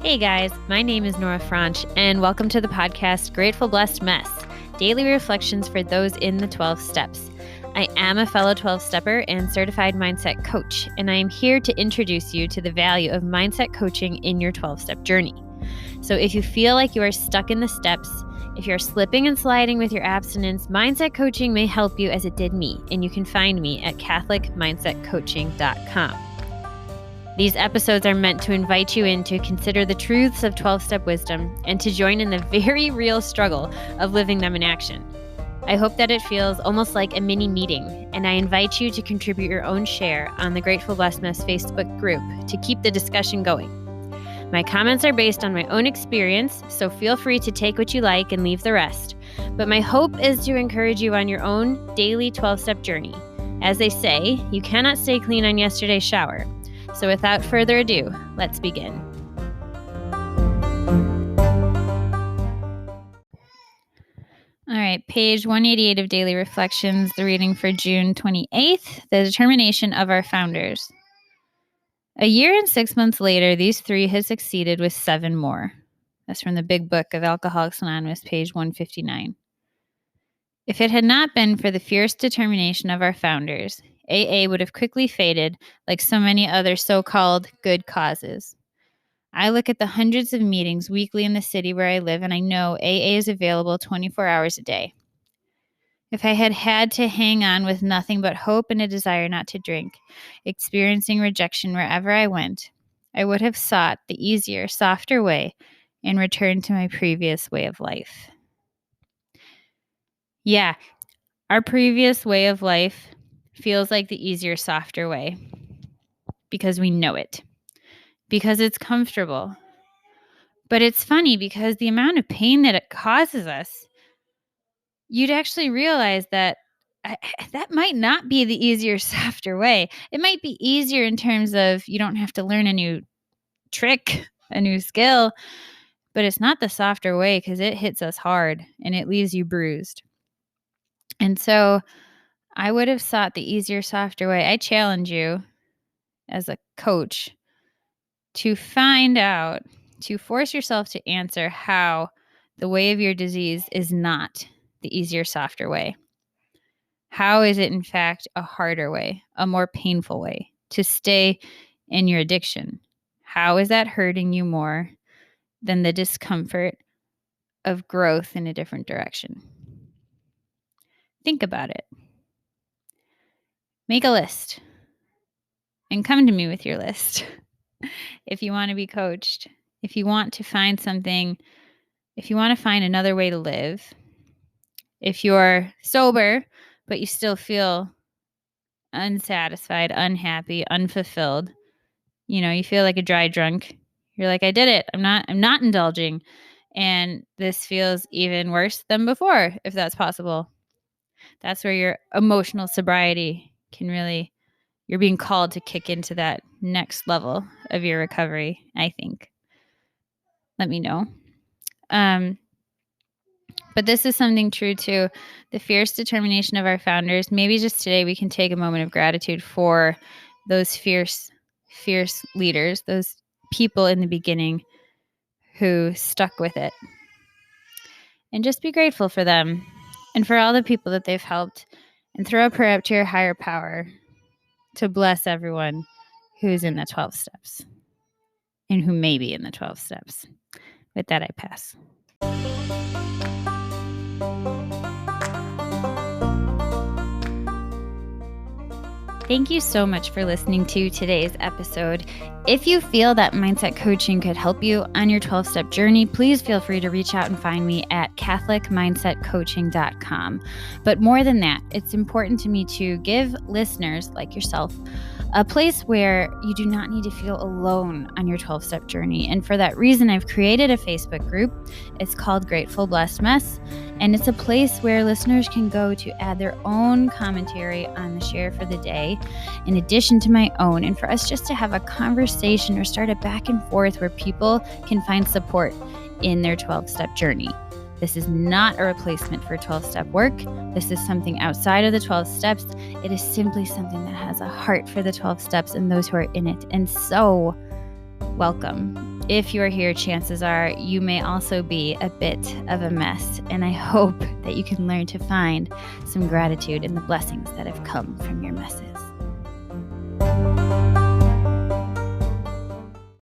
Hey guys, my name is Nora Franche, and welcome to the podcast Grateful Blessed Mess, daily reflections for those in the 12 steps. I am a fellow 12-stepper and certified mindset coach, and I am here to introduce you to the value of mindset coaching in your 12-step journey. So if you feel like you are stuck in the steps, if you're slipping and sliding with your abstinence, mindset coaching may help you as it did me, and you can find me at catholicmindsetcoaching.com. These episodes are meant to invite you in to consider the truths of 12-step wisdom and to join in the very real struggle of living them in action. I hope that it feels almost like a mini meeting, and I invite you to contribute your own share on the Grateful Blessed Mess Facebook group to keep the discussion going. My comments are based on my own experience, so feel free to take what you like and leave the rest. But my hope is to encourage you on your own daily 12-step journey. As they say, you cannot stay clean on yesterday's shower. So without further ado, let's begin. All right, page 188 of Daily Reflections, the reading for June 28th, the determination of our founders. A year and 6 months later, these three had succeeded with 7 more. That's from the Big Book of Alcoholics Anonymous, page 159. If it had not been for the fierce determination of our founders, AA would have quickly faded like so many other so-called good causes. I look at the hundreds of meetings weekly in the city where I live, and I know AA is available 24 hours a day. If I had had to hang on with nothing but hope and a desire not to drink, experiencing rejection wherever I went, I would have sought the easier, softer way and returned to my previous way of life. Yeah, our previous way of life feels like the easier, softer way because we know it, because it's comfortable. But it's funny because the amount of pain that it causes us, you'd actually realize that that might not be the easier, softer way. It might be easier in terms of you don't have to learn a new trick, a new skill, but it's not the softer way because it hits us hard and it leaves you bruised. And so I would have sought the easier, softer way. I challenge you as a coach to find out, to force yourself to answer how the way of your disease is not the easier, softer way. How is it, in fact, a harder way, a more painful way to stay in your addiction? How is that hurting you more than the discomfort of growth in a different direction? Think about it. Make a list and come to me with your list. If you want to be coached, if you want to find something, if you want to find another way to live, if you're sober, but you still feel unsatisfied, unhappy, unfulfilled, you feel like a dry drunk. You're like, I did it. I'm not indulging. And this feels even worse than before, if that's possible. That's where your emotional sobriety can really, you're being called to kick into that next level of your recovery, I think. Let me know. But this is something true to the fierce determination of our founders. Maybe just today we can take a moment of gratitude for those fierce leaders, those people in the beginning who stuck with it. And just be grateful for them and for all the people that they've helped, and throw a prayer up to your higher power to bless everyone who's in the 12 steps and who may be in the 12 steps. With that, I pass. Thank you so much for listening to today's episode. If you feel that mindset coaching could help you on your 12-step journey, please feel free to reach out and find me at catholicmindsetcoaching.com. But more than that, it's important to me to give listeners like yourself a place where you do not need to feel alone on your 12-step journey. And for that reason, I've created a Facebook group. It's called Grateful Blessed Mess, and it's a place where listeners can go to add their own commentary on the share for the day, in addition to my own, and for us just to have a conversation or start a back and forth where people can find support in their 12-step journey. This is not a replacement for 12-step work. This is something outside of the 12 steps. It is simply something that has a heart for the 12 steps and those who are in it. And so, welcome. if you're here, chances are you may also be a bit of a mess. And I hope that you can learn to find some gratitude in the blessings that have come from your messes.